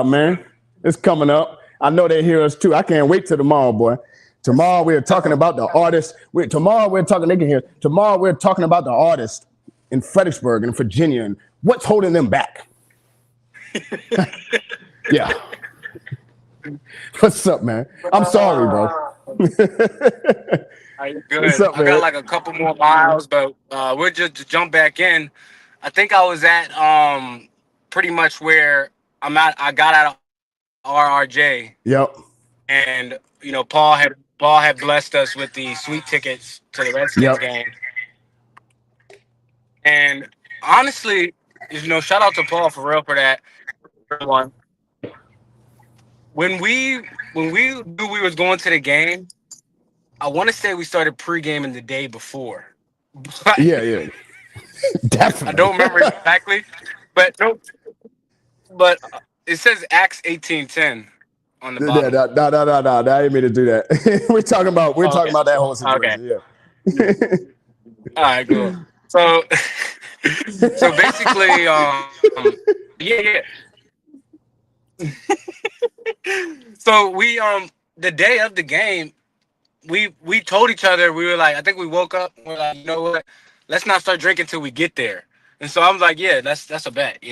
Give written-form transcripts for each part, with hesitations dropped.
Man. It's coming up. I know they hear us too. I can't wait till tomorrow, boy. Tomorrow we're talking about the artist. Tomorrow we're talking. They can hear. Tomorrow we're talking about the artist in Fredericksburg and Virginia and what's holding them back. Yeah. What's up, man? I'm sorry, bro. Good. What's up, I man? got like a couple more miles, but we'll just jump back in. I think I was at pretty much where I'm at. I got out of RRJ, Yep. and Paul had blessed us with the sweet tickets to the Redskins Yep. game. And honestly, shout out to Paul for real for that. Everyone, when we knew we was going to the game, I want to say we started pre-gaming the day before. But Yeah. Definitely. I don't remember exactly, but no, but it says Acts 18:10 on the Yeah, bottom. no. I didn't mean to do that. we're talking about that whole Okay. situation. Yeah. All right, cool. So, so basically, yeah. So we the day of the game, we told each other, we were like, I think we woke up and we're like, you know what, let's not start drinking till we get there. And so I was like, yeah, that's a bet.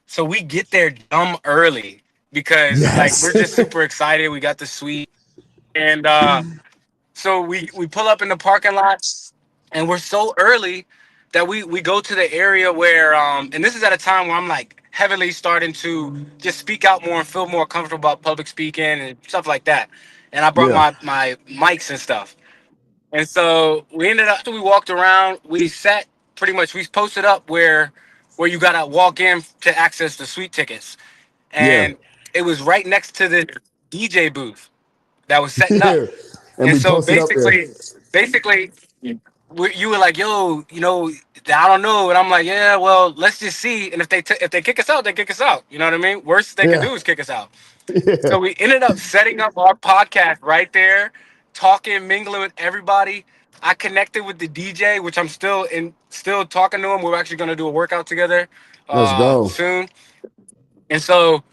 So we get there dumb early because like Yes. we're just super excited. We got the suite, and so we pull up in the parking lot, and we're so early that we go to the area where and this is at a time where I'm like heavily starting to just speak out more and feel more comfortable about public speaking and stuff like that. And I brought Yeah. my mics and stuff. And so we ended up, after we walked around, we sat pretty much, we posted up where you gotta walk in to access the suite tickets. Yeah. And it was right next to the DJ booth that was setting up. Yeah. And And we so posted up there. basically, you were like, "Yo, I don't know," and I'm like, "Yeah, well, let's just see." And if they kick us out, they kick us out. You know what I mean? Worst they can Yeah. do is kick us out. Yeah. So we ended up setting up our podcast right there, talking, mingling with everybody. I connected with the DJ, which I'm still talking to him. We're actually going to do a workout together Let's go. soon. And so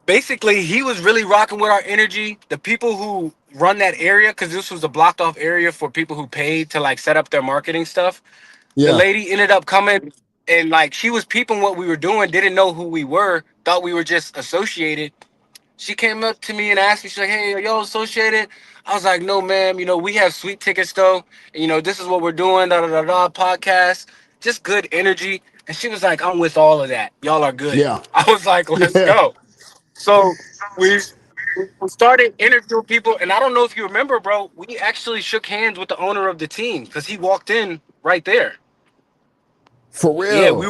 basically, he was really rocking with our energy. The people who run that area, because this was a blocked off area for people who paid to like set up their marketing stuff. The Yeah. lady ended up coming and like she was peeping what we were doing, didn't know who we were, thought we were just associated. She came up to me and asked me, she's like, "Hey, are y'all associated?" I was like, "No, ma'am. We have sweet tickets though. And, this is what we're doing. Da da da da. Podcast, just good energy." And she was like, "I'm with all of that. Y'all are good." Yeah. I was like, "Let's Yeah. go." So we started interviewing people, and I don't know if you remember, bro. We actually shook hands with the owner of the team because he walked in right there. For Yeah, real. we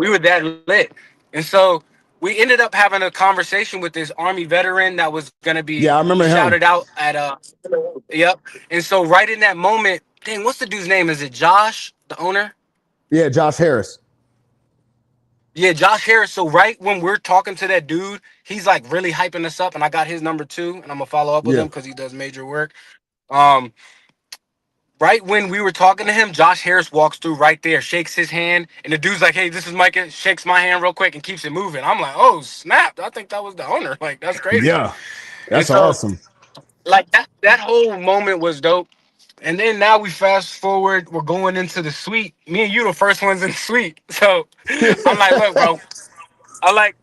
were that lit. And so we ended up having a conversation with this Army veteran that was gonna be Yeah, I remember him. shouted out at yep. And so right in that moment, dang, what's the dude's name? Is it Josh, the owner? Yeah, Josh Harris. Yeah, Josh Harris. So right when we're talking to that dude, he's like really hyping us up, and I got his number too, and I'm gonna follow up with Yeah. him because he does major work. Um, right when we were talking to him, Josh Harris walks through right there, shakes his hand, and the dude's like, "Hey, this is Micah," shakes my hand real quick and keeps it moving. I'm like, "Oh, snap. I think that was the owner." Like, that's crazy. Yeah. And That's so, awesome. like, that whole moment was dope. And then now we fast forward, we're going into the suite. Me and you the first ones in the suite. So I'm like, "Look, bro, I like,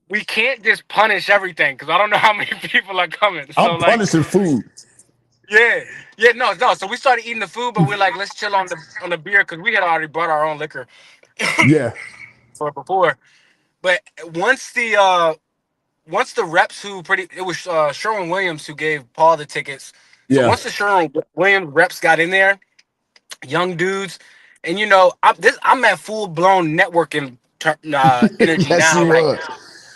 we can't just punish everything because I don't know how many people are coming." So I'm like, punishing food. yeah, no. So we started eating the food, but we're like, let's chill on the beer because we had already brought our own liquor Yeah. for before. But once the reps it was Sherwin Williams who gave Paul the tickets. So Yeah. once the Sherwin Williams reps got in there, young dudes, and I'm at full blown networking energy Yes, now, you like were.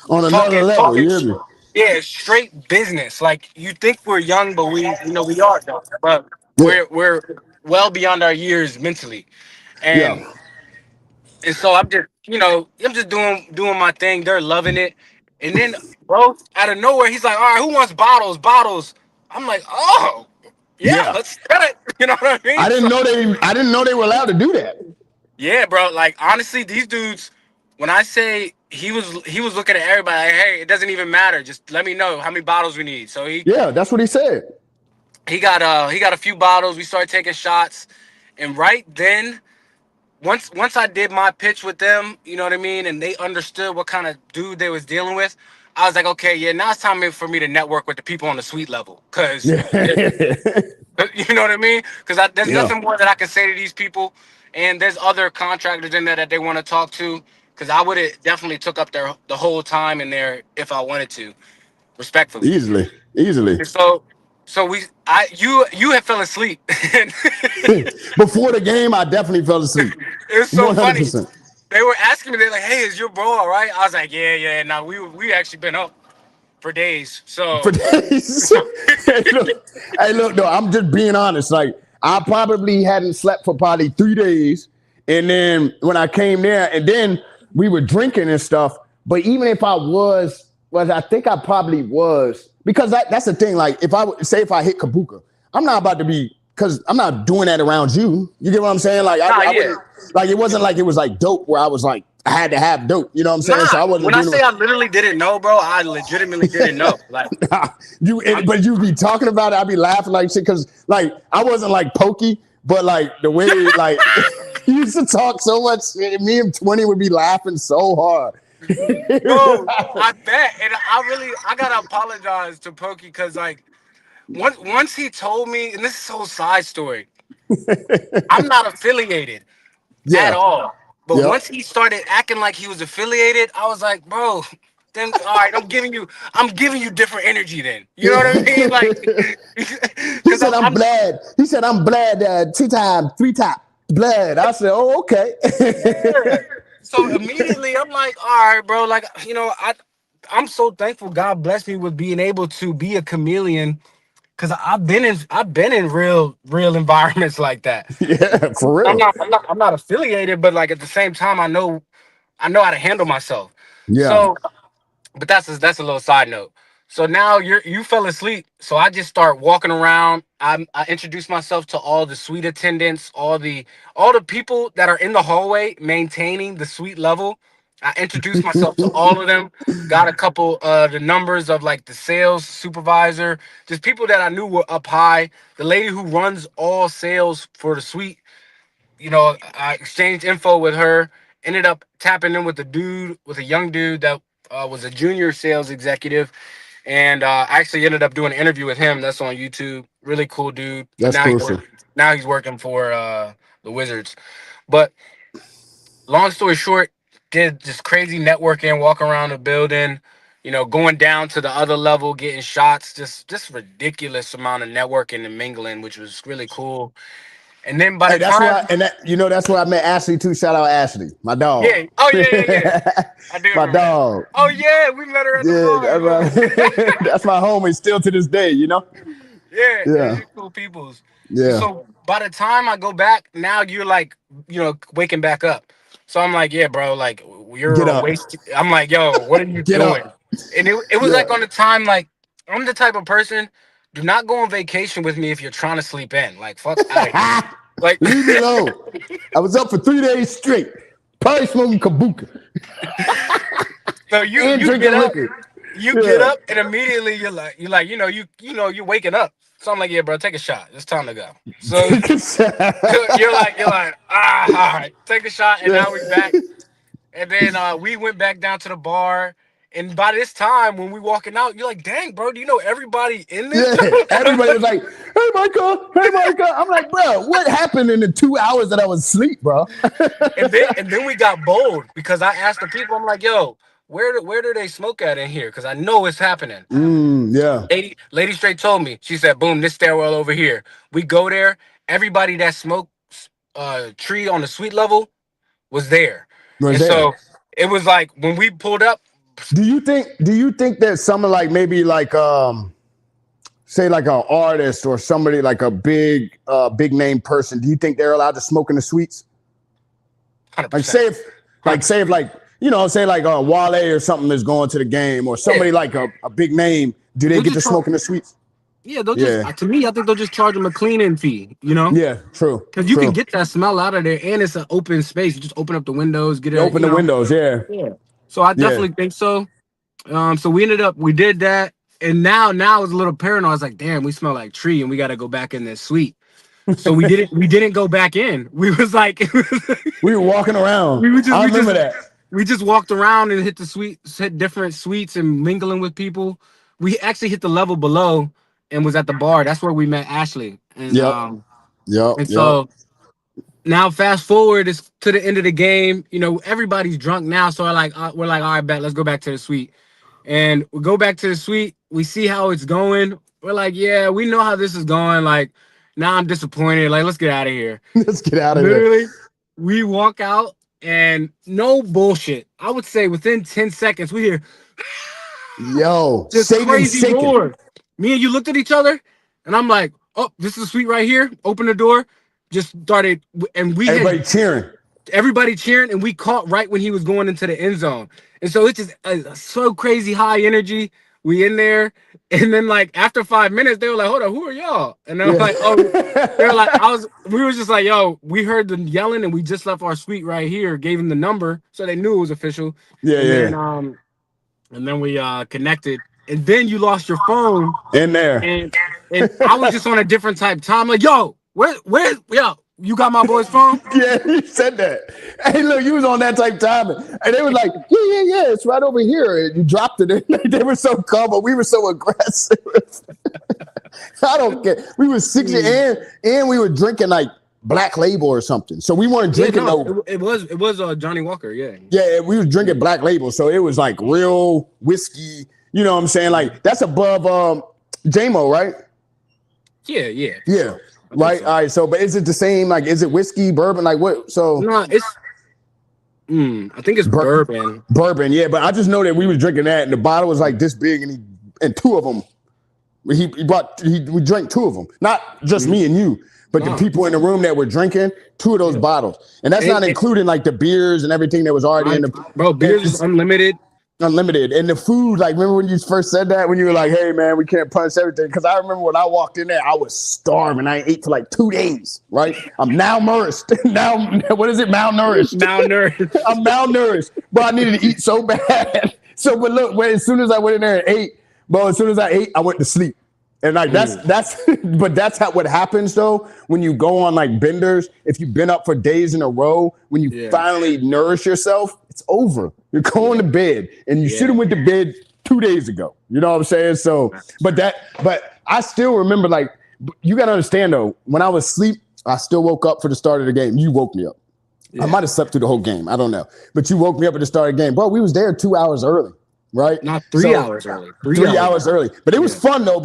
On another talking level, you talking hear me? yeah, straight business. Like you think we're young, but we are young, but Yeah. we're well beyond our years mentally, Yeah. and so I'm just doing my thing. They're loving it, and then bro, out of nowhere, he's like, "All right, who wants bottles? Bottles." I'm like, "Oh, yeah, Yeah. let's get it." You know what I mean? So, I didn't know they were allowed to do that. yeah, bro. Like honestly, these dudes, when I say he was looking at everybody like, hey, it doesn't even matter. Just let me know how many bottles we need. So Yeah, that's what he said. he got a few bottles. We started taking shots, and right then, once I did my pitch with them, you know what I mean, and they understood what kind of dude they was dealing with, I was like, okay, yeah, now it's time for me to network with the people on the suite level, cause Yeah. you know what I mean, because there's Yeah. nothing more that I can say to these people, and there's other contractors in there that they want to talk to, because I would have definitely took up the whole time in there if I wanted to, respectfully. Easily. Easily. So you had fell asleep. Before the game, I definitely fell asleep. It's so funny. 100%. They were asking me, they're like, "Hey, is your bro all right?" I was like, "Yeah." Now we actually been up for days. For So days. Hey, look, though, I'm just being honest. Like, I probably hadn't slept for probably 3 days. And then when I came there, and then we were drinking and stuff. But even if I was I think I probably was. Because that's the thing. Like, if I hit Kabuka, I'm not about to be, because I'm not doing that around you. You get what I'm saying? Like, I wouldn't, like, it wasn't like it was like dope where I was like, I had to have dope. You know what I'm saying? So I wasn't. When I say I literally didn't know, bro, I legitimately didn't know. Like but you be talking about it, I be laughing like shit, because like I wasn't like pokey, but like the way like he used to talk so much, me and 20 would be laughing so hard. Bro, I bet, and I gotta apologize to Pokey because like once he told me, and this is a whole side story, I'm not affiliated at Yeah. all. But Yep. once he started acting like he was affiliated, I was like, bro, then all right, I'm giving you different energy then. You know what I mean? Like He said I'm Blood. He said I'm Blood 2 times, 3 times. Blood. I said, oh, okay. yeah. So immediately I'm like, all right, bro, like, I'm so thankful God blessed me with being able to be a chameleon. Cause I've been in real environments like that. Yeah, for I'm real. not affiliated, but like at the same time, I know how to handle myself. Yeah. So, but that's a little side note. So now you fell asleep. So I just start walking around. I introduce myself to all the suite attendants, all the people that are in the hallway maintaining the suite level. I introduced myself to all of them. Got a couple the numbers of like the sales supervisor, just people that I knew were up high. The lady who runs all sales for the suite, I exchanged info with her. Ended up tapping in with with a young dude that was a junior sales executive, and I actually ended up doing an interview with him. That's on YouTube. Really cool dude. But That's crucial. now he's working for the Wizards. But long story short, did just crazy networking, walk around the building, going down to the other level, getting shots, just ridiculous amount of networking and mingling, which was really cool. And then by Hey, the that's time, why, and that's where I met Ashley too. Shout out Ashley, my dog. yeah, oh yeah. I do My remember that. dog. Oh yeah, we met her at Yeah, the bar. that's my homie still to this day, you know? Yeah, Yeah. you're cool peoples. Yeah. So by the time I go back, now you're like, waking back up. So I'm like, yeah, bro, like you're Get a up. waste. I'm like, yo, what are you Get doing? up. And it was Yeah. like on the time, like I'm the type of person. Do not go on vacation with me if you're trying to sleep in. Like, fuck out of here. Like, leave me alone. I was up for 3 days straight, probably smoking kabuka. So you drinking get up, liquor. get up, and immediately you're waking up. So I'm like, yeah, bro, take a shot. It's time to go. So you're like, all right, take a shot, and now we're back. And then we went back down to the bar. And by this time, when we walking out, you're like, dang, bro, do you know everybody in this? Yeah, everybody was like, hey, Micah, hey, Micah. I'm like, bro, what happened in the 2 hours that I was asleep, bro? and then we got bold because I asked the people, I'm like, yo, where do they smoke at in here? Because I know it's happening. Yeah. Lady straight told me. She said, boom, this stairwell over here. We go there. Everybody that smoked tree on the suite level was there. Was And there. so it was like when we pulled up. Do you think that someone like maybe like say like an artist or somebody like a big name person, do you think they're allowed to smoke in the suites? 100%. Like say if Wale or something is going to the game, or somebody like a big name, do they get to smoke in the suites? Yeah, they'll just to me, I think they'll just charge them a cleaning fee, Yeah, true. Because you can get that smell out of there, and it's an open space. You just open up the windows, get it. Open the windows, yeah. Yeah. So I Yeah. definitely think so. So we did that, and now I was a little paranoid. I was like, damn, we smell like tree, and we got to go back in this suite. So we didn't go back in. We was like, We were walking around. we I remember just that. we just walked around and hit different suites and mingling with people. We actually hit the level below and was at the bar. That's where we met Ashley. And Yep. Yep. and Yep. so now fast forward is to the end of the game. You know, everybody's drunk now, so we're like, all right, bet, let's go back to the suite. And we go back to the suite. We see how it's going. We're like, yeah, we know how this is going. Like, now I'm disappointed. Like, let's get out of here. Let's get out of Literally, here. we walk out and no bullshit. I would say within 10 seconds, we hear Yo, this Satan's crazy shaking. roar. Me and you looked at each other, and I'm like, oh, this is a suite right here. Open the door. Just started, and everybody cheering, and we caught right when he was going into the end zone. And so it's just so crazy high energy. We in there, and then like after 5 minutes, they were like, "Hold on, who are y'all?" And I was like, "Oh," they were like, we were just like, "Yo, we heard them yelling, and we just left our suite right here." Gave them the number, so they knew it was official. Yeah, And then we connected, and then you lost your phone in there, and I was just on a different type time. Like, yo, where, yo. You got my boy's phone? Yeah, you said that. Hey, look, you was on that type time, and they were like, yeah, it's right over here. And you dropped it. They were so calm, but we were so aggressive. I don't care. We were 60 and we were drinking like Black Label or something. So we weren't drinking It was Johnny Walker, yeah. Yeah, we was drinking Black Label, so it was like real whiskey. You know what I'm saying? Like that's above JMO, right? Yeah. Right. So. All right. So, but is it the same? Like, is it whiskey, bourbon? Like, what? So, no, it's. I think it's bourbon. Bourbon, yeah. But I just know that we was drinking that, and the bottle was like this big, and two of them. We drank two of them, not just me and you, but the people in the room that were drinking two of those bottles, and that's not including like the beers and everything that was already in the. Bro, beers is unlimited. Unlimited. And the food, like, remember when you first said that, when you were like, hey man, we can't punch everything? Because I remember when I walked in there, I was starving. I ate for like 2 days, right? I'm malnourished. What is it? Malnourished. I'm malnourished, but I needed to eat so bad. So, but look, as soon as I went in there and ate, I went to sleep. And like that's how what happens though when you go on like benders. If you've been up for days in a row, when you finally nourish yourself, it's over. You're going to bed, and you should have went to bed 2 days ago. You know what I'm saying? So, but I still remember. Like, you gotta understand though, when I was asleep, I still woke up for the start of the game. You woke me up. I might have slept through the whole game. I don't know, but you woke me up at the start of the game, bro. We was there 2 hours early. Right? Not 3 hours early. 3 hours early. But it was fun though,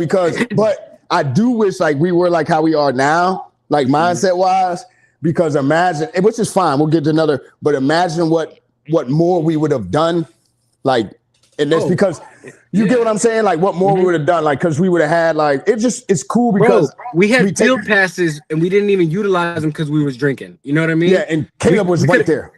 but I do wish like we were like how we are now, like mindset wise, because imagine, which is fine. We'll get to another, but imagine what more we would have done. Like, and that's because you get what I'm saying? Like what more we would have done, like, cause we would have had like, it's cool because we had field passes and we didn't even utilize them because we was drinking. You know what I mean? Yeah. And Caleb was right there.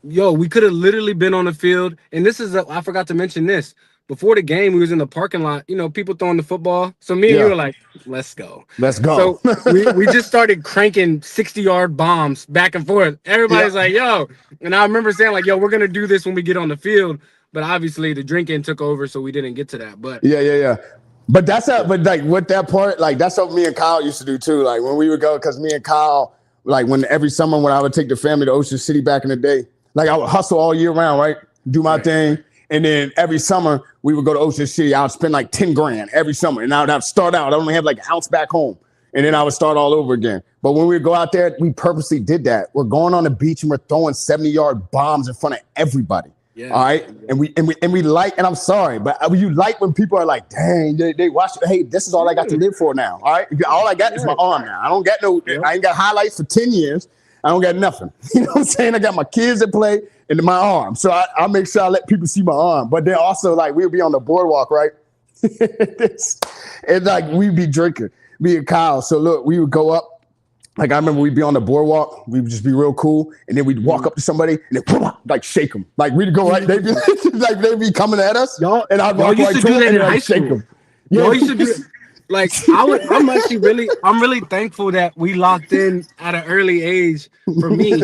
Yo, we could have literally been on the field. And this is, I forgot to mention this. Before the game, we was in the parking lot, you know, people throwing the football. So me and you were like, let's go. Let's go. So we just started cranking 60-yard bombs back and forth. Everybody's like, yo. And I remember saying like, yo, we're going to do this when we get on the field. But obviously the drinking took over, so we didn't get to that. But yeah. But like with that part, like that's what me and Kyle used to do too. Like when we would go, because me and Kyle, like every summer when I would take the family to Ocean City back in the day, like I would hustle all year round, right? Do my thing. And then every summer we would go to Ocean City. I would spend like 10 grand every summer. And I would have to start out. I only have like an ounce back home. And then I would start all over again. But when we would go out there, we purposely did that. We're going on the beach and we're throwing 70-yard bombs in front of everybody. Yeah. All right. And we like, and I'm sorry, but you like when people are like, dang, they watch it. Hey, this is all I got to live for now. All right. All I got is my arm now. I ain't got highlights for 10 years. I don't got nothing. You know what I'm saying? I got my kids that play and my arm. So I make sure I let people see my arm. But then also like we'll be on the boardwalk, right? And like we'd be drinking, me and Kyle. So look, we would go up. Like I remember we'd be on the boardwalk. We would just be real cool. And then we'd walk up to somebody and then like shake them. Like we'd go right. They'd be coming at us. And I'd walk right to them and I'd shake them. Y'all used to do it. Like I'm really thankful that we locked in at an early age. For me,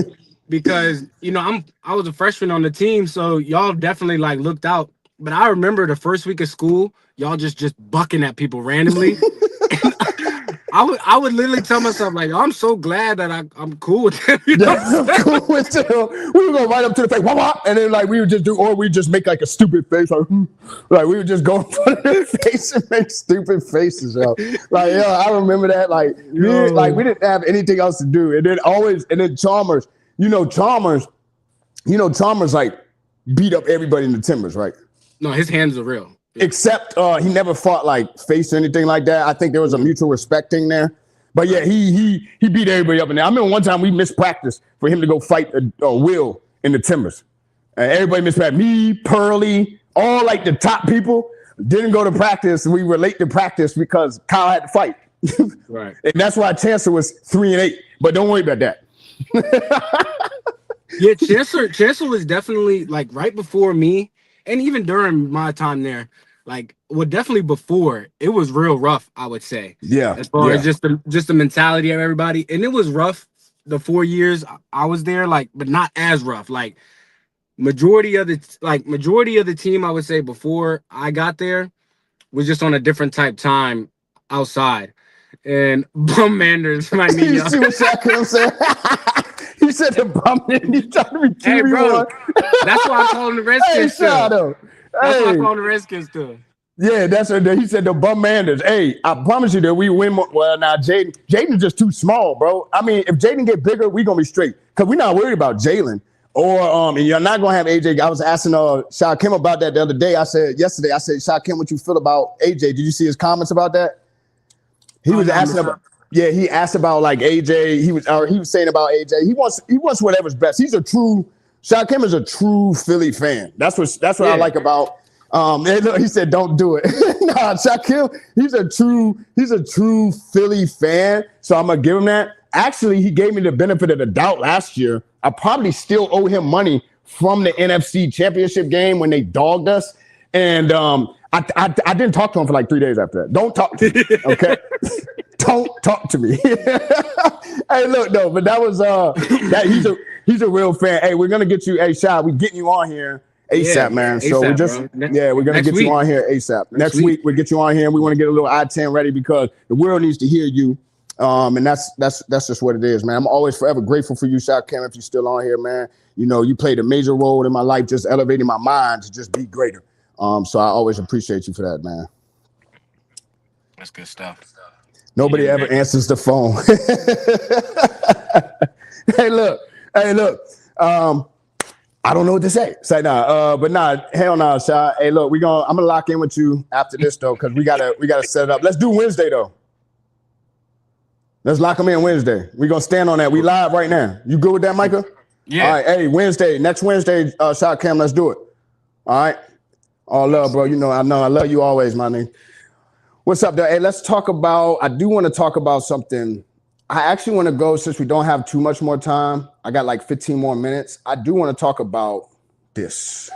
because I was a freshman on the team, so y'all definitely like looked out. But I remember the first week of school, y'all just bucking at people randomly. I would literally tell myself like, I'm so glad that I'm cool with them. You know what I'm Yeah, saying? cool with them. We would go right up to the face, wah, wah, and then like we would just do, or we just make like a stupid face, like we would just go in front of their face and make stupid faces, yo. Like, yo, I remember that. Like, we didn't have anything else to do, and then Chalmers, Chalmers like beat up everybody in the Timbers, right? No, his hands are real. Yeah. Except he never fought like face or anything like that. I think there was a mutual respect thing there. But yeah, he beat everybody up in there. I remember one time we missed practice for him to go fight a Will in the Timbers. Everybody missed practice. Me, Pearly, all like the top people didn't go to practice. We were late to practice because Kyle had to fight. Right. And that's why Chancellor was 3-8. But don't worry about that. Yeah, Chancellor was definitely like right before me, and even during my time there, like definitely before, it was real rough, I would say. Yeah. As far as just the mentality of everybody. And it was rough the 4 years I was there, like, but not as rough. Like majority of the team, I would say, before I got there was just on a different type time outside. And Bum Manders might mean You see what Shaq said? He said the bum man. He's trying to be QB1. Hey, bro, that's why I call him the Redskins. Hey, Shadow. That's why I call him the Redskins too. Yeah, that's what he said. The bum Manders. Hey, I promise you that we win more. Well, now Jaden's just too small, bro. I mean, if Jaden get bigger, we gonna be straight because we're not worried about Jalen. Or and you're not gonna have AJ. I was asking Shaq Kim about that the other day. Yesterday, I said, Shaq Kim, what you feel about AJ? Did you see his comments about that? He was asking about. Yeah, he asked about like AJ. He was saying about AJ. He wants whatever's best. Shaq Kim is a true Philly fan. That's what I like about. He said, "Don't do it." Nah, Shaq Kim, he's a true Philly fan. So I'm gonna give him that. Actually, he gave me the benefit of the doubt last year. I probably still owe him money from the NFC Championship game when they dogged us. And I didn't talk to him for like 3 days after that. Don't talk to me, okay? Don't talk to me. Hey, look, no, but that was he's a real fan. Hey, we're gonna get you. Hey, Shaq, we're getting you on here ASAP, man. So we're gonna get you on here ASAP. Next week we'll get you on here, and we want to get a little I-10 ready because the world needs to hear you. And that's just what it is, man. I'm always forever grateful for you, Shaq Kim, if you're still on here, man. You know, you played a major role in my life, just elevating my mind to just be greater. So I always appreciate you for that, man. That's good stuff. Nobody ever answers the phone. Hey, look. I don't know what to say. Say nah. But nah, hell nah, Shaq. Hey, look, I'm gonna lock in with you after this though, because we gotta set it up. Let's do Wednesday though. Let's lock them in Wednesday. We're going to stand on that. We live right now. You good with that, Micah? Yeah. All right. Hey, next Wednesday, Shaq Cam, let's do it. All right. All love, bro. You know I love you always, my nigga. What's up, though? Hey, I do want to talk about something. I actually want to go, since we don't have too much more time. I got like 15 more minutes. I do want to talk about this.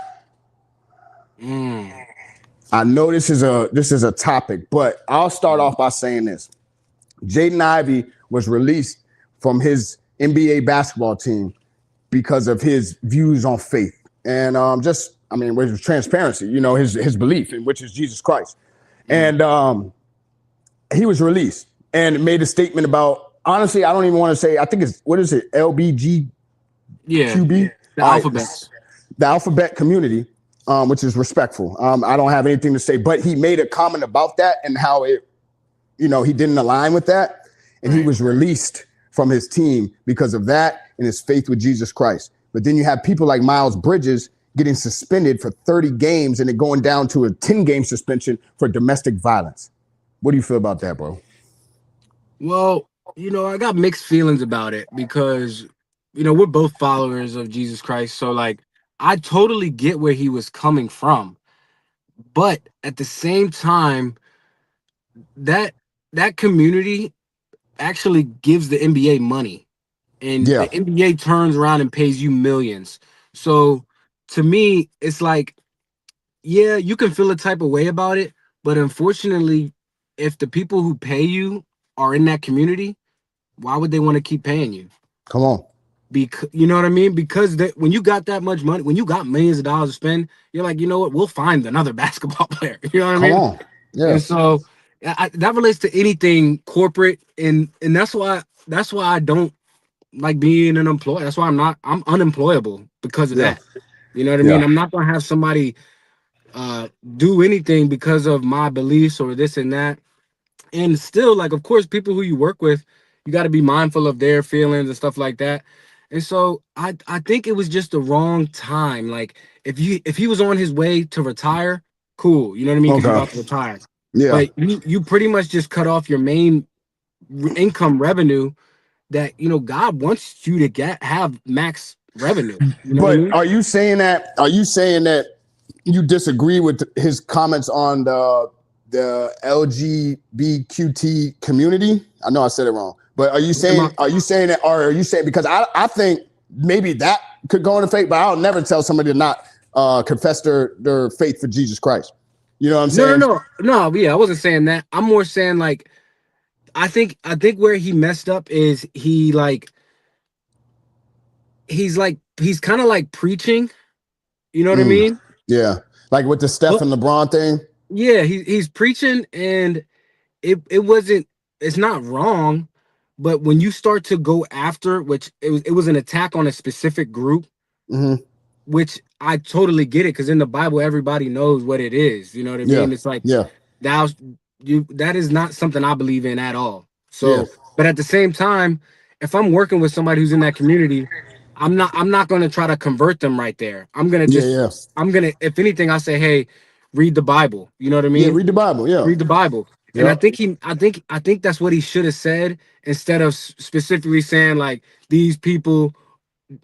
I know this is a topic, but I'll start off by saying this. Jaden Ivey was released from his NBA basketball team because of his views on faith and with transparency, you know, his belief in which is Jesus Christ. And he was released and made a statement about, honestly, I don't even want to say, I think it's, what is it? LBG? Yeah. QB? The alphabets. The alphabet community, which is respectful. I don't have anything to say, but he made a comment about that and how it, you know, he didn't align with that, and he was released from his team because of that and his faith with Jesus Christ. But then you have people like Miles Bridges getting suspended for 30 games and it going down to a 10-game suspension for domestic violence. What do you feel about that, bro? Well, you know, I got mixed feelings about it because, you know, we're both followers of Jesus Christ. So, like, I totally get where he was coming from. But at the same time, that community actually gives the NBA money, and the NBA turns around and pays you millions. So to me, it's like, yeah, you can feel a type of way about it, but unfortunately, if the people who pay you are in that community, why would they want to keep paying you? Come on. because you know what I mean? Because when you got that much money, when you got millions of dollars to spend, you're like, you know what? We'll find another basketball player. You know what I Come mean? on. Yeah. And so that relates to anything corporate, and that's why I don't like being an employee. That's why I'm unemployable because of Yeah. that. You know what I mean? Yeah. I'm not gonna have somebody do anything because of my beliefs or this and that. And still, like, of course, people who you work with, you got to be mindful of their feelings and stuff like that. And so I think it was just the wrong time. Like, if he was on his way to retire, cool, you know what I mean, because he's Okay. about to retire. Yeah. But you pretty much just cut off your main income revenue that God wants you to have max revenue. You know what I But mean? are you saying that? Are you saying that you disagree with his comments on the LGBTQT community? I know I said it wrong, but are you saying that, or are you saying, because I think maybe that could go into faith, but I'll never tell somebody to not confess their faith for Jesus Christ. You know what I'm saying? No. Yeah, I wasn't saying that. I'm more saying, like, I think where he messed up is he's kind of like preaching. You know what I mean? Yeah, like with the Steph and LeBron thing. Yeah, he's preaching, and it wasn't. It's not wrong, but when you start to go after, which it was an attack on a specific group, Mm-hmm. which I totally get it, because in the Bible everybody knows what it is. You know what I Yeah, mean? It's like yeah, that is not something I believe in at all. yeah, So, but at the same time, if I'm working with somebody who's in that community, I'm not going to try to convert them right there. yeah. I'm going to, if anything, I say, hey, read the Bible. You know what I Yeah, mean? read the Bible. Yeah, Read the Bible. And yeah. I think that's what he should have said, instead of specifically saying, like, these people,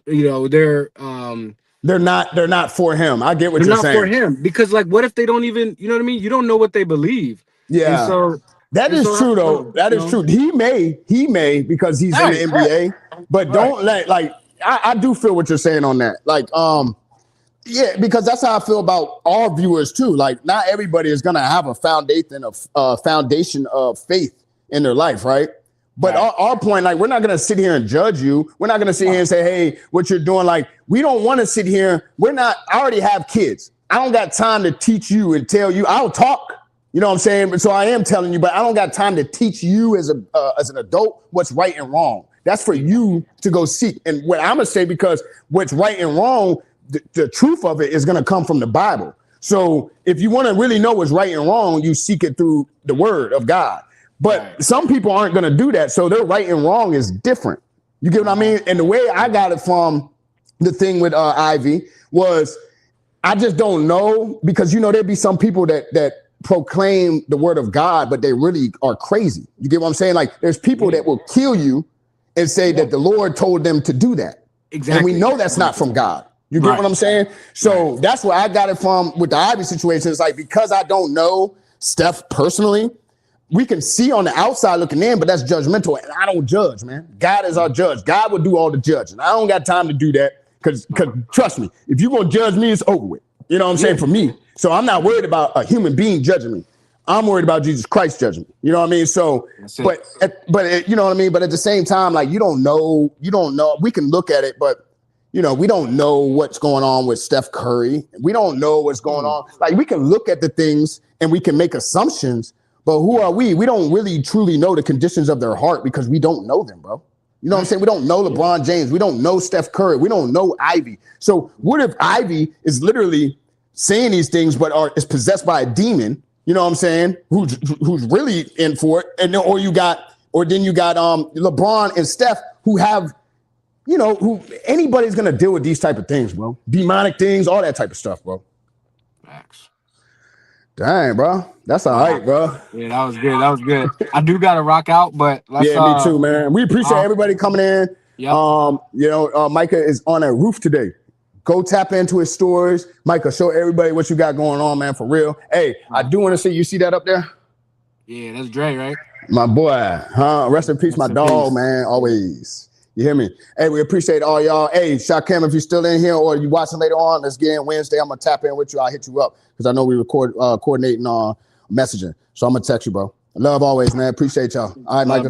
They're not for him. I get what they're you're not for saying. him, because, like, what if they don't even, you know what I mean? You don't know what they believe. And Yeah, so that is true though. That is true. He may because he's in the NBA, but don't let, like, I do feel what you're saying on that. Like, yeah, because that's how I feel about our viewers too. Like, not everybody is gonna have a foundation of faith in their life, right? But our point, like, we're not gonna sit here and judge you. We're not gonna sit here and say, hey, what you're doing. Like, we don't want to sit here. I already have kids. I don't got time to teach you and tell you. I'll talk. You know what I'm saying? But so I am telling you, but I don't got time to teach you as an adult what's right and wrong. That's for you to go seek. And what I'm gonna say, because what's right and wrong, the truth of it is gonna come from the Bible. So if you want to really know what's right and wrong, you seek it through the Word of God. But some people aren't gonna do that. So their right and wrong is different. You get what I mean? And the way I got it from the thing with Ivy was, I just don't know, because there'd be some people that proclaim the word of God, but they really are crazy. You get what I'm saying? Like, there's people that will kill you and say that the Lord told them to do that. Exactly. And we know that's not from God. You get what I'm saying? So that's where I got it from with the Ivy situation. It's like, because I don't know Steph personally, we can see on the outside looking in, but that's judgmental. And I don't judge, man. God is our judge. God will do all the judging. I don't got time to do that, because trust me, if you're going to judge me, it's over with. You know what I'm saying? For me. So I'm not worried about a human being judging me. I'm worried about Jesus Christ judging me. You know what I mean? So, but you know what I mean? But at the same time, like, you don't know. We can look at it, but we don't know what's going on with Steph Curry. We don't know what's going on. Like, we can look at the things and we can make assumptions, but who are we? We don't really truly know the conditions of their heart, because we don't know them, bro. You know what I'm saying? We don't know LeBron James. We don't know Steph Curry. We don't know Ivy. So what if Ivy is literally saying these things, but is possessed by a demon? You know what I'm saying? Who's really in for it? And then you got LeBron and Steph, who have, who anybody's gonna deal with these type of things, bro. Demonic things, all that type of stuff, bro. Facts. Dang, bro. That's all right, bro. Yeah, that was good. That was good. I do gotta rock out, but let's, me too, man. We appreciate everybody coming in. Yep. Micah is on a roof today. Go tap into his stories. Micah, show everybody what you got going on, man, for real. Hey, I do want to see, you see that up there? Yeah, that's Dre, right? My boy, huh? Rest in peace, my dog, man. Always. You hear me? Hey, we appreciate all y'all. Hey, Shaquem, if you're still in here or you watching later on, let's get in Wednesday. I'm going to tap in with you. I'll hit you up, because I know we record coordinating messaging. So I'm going to text you, bro. Love always, man. Appreciate y'all. All right, Micah.